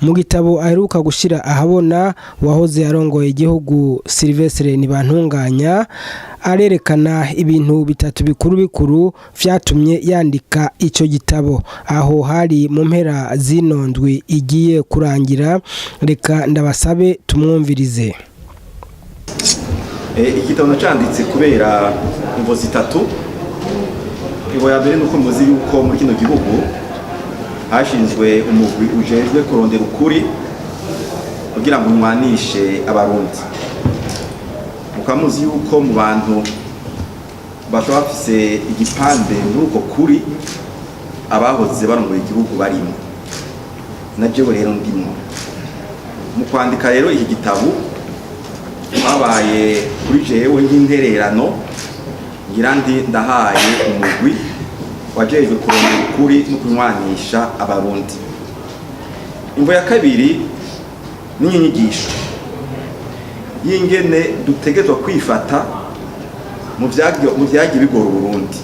mu gitabo aheruka gushira ahabona wahoze arongoye igihugu Sylvestre Ntibantunganya arerekana ibintu bitatu bikuru vyatumye yandika ico gitabo. Aho hari mu mpera z'inondwi igiye kurangira, reka ndabasabe tumwumvirize. Igitabo nacanditse kubera imvo zitatu. Imvo ya mbere nuko muzi yuko muri kino gihugu hashinzwe umugwi ujejwe kurondera ukuri kugira ngo umwanishe abarundi. Mukamuzi yuko mu bantu bashobora bafise igipande muri uko kuri abahoze barongoye igihugu barimo, na jewe rero ndimo. Mu kwandika rero iki gitabo habaye kuri jewe nk'intererano ngira ndahaye umugwi wajejwe kurondera ukuri no kunywanisha abarundi. Imvo ya kabiri ni inyigisho y'ingene dutegerezwa kwifata mu vyagiye bigora Uburundi.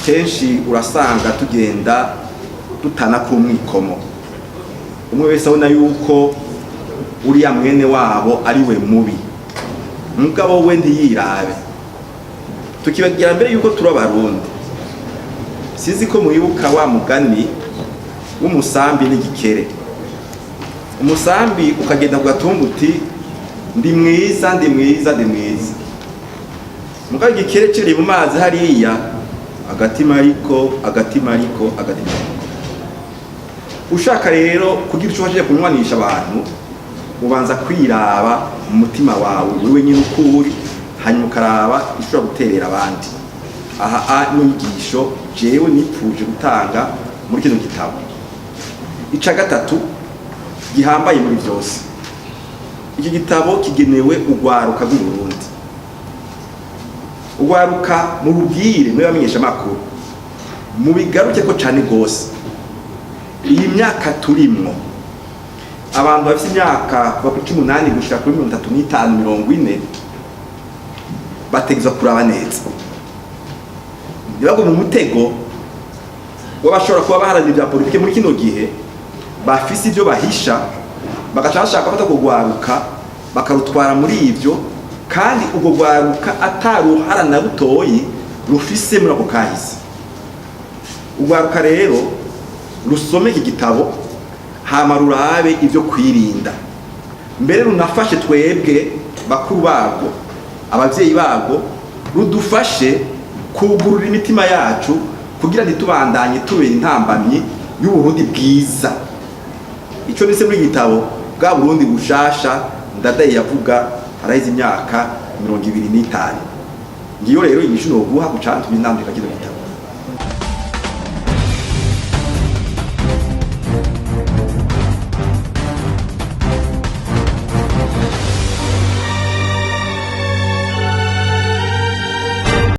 Kenshi urasanga tugenda dutana ku mwikomo, umwe wese abona yuko uriya mwene wabo ari we mubi, mugabo we ntiyirabe. Tukibagira mbere yuko turi Abarundi. Sizi ko mwibuka wa mugani w'umusambi n'igikere. Umusambi ukagenda kugatumba uti ndi mwiza ndi mwiza ndi mwiza, mugabo igikere kiri mu mazi hariya agatima ariko agatima ariko agatima ariko. Ushaka rero kugira ico waje kunywanisha abantu ubanza kwiraba mu mutima wawe wewe nyine ukuri, hanyuma ukaraba ishobora guterera abandi. Aha n'inyigisho jewe nipfuje gutanga muri kino gitabo. Ica gatatu gihambaye muri byose, iki gitabo kigenewe ugwaruka rw'Uburundi. Ugwaruka mu rubwire mwe bamenyesha makuru mu bigaruke ko cyane gose. Iyi myaka turimwo abantu bafite imyaka kuva kuri 18 gushika kuri 35 40 bategezwa kuraba neza, nibago mu mutego wabashobora kuba baharanira bya politike muri kino gihe bafise ibyo bahisha, bagashaka bata kugwaruka bakarutwara muri ivyo, kandi ubwo gwaruka ataruhara na butoyi rufise muri ako kahise. Ugwaruka rero rusome iki gitabo hama rurabe ivyo kwirinda, mbere runafashe twebwe bakuru bago abavyeyi bago, rudufashe kugurura imitima yacu kugira ntitubandanye tubera intambamyi y'Uburundi bwiza. Ico nise muri gitabo bwa Burundi bushasha Ndadaye yavuga harahize imyaka 25. Ngiyo rero inyishu no guha gucantu binandika kino gitabo.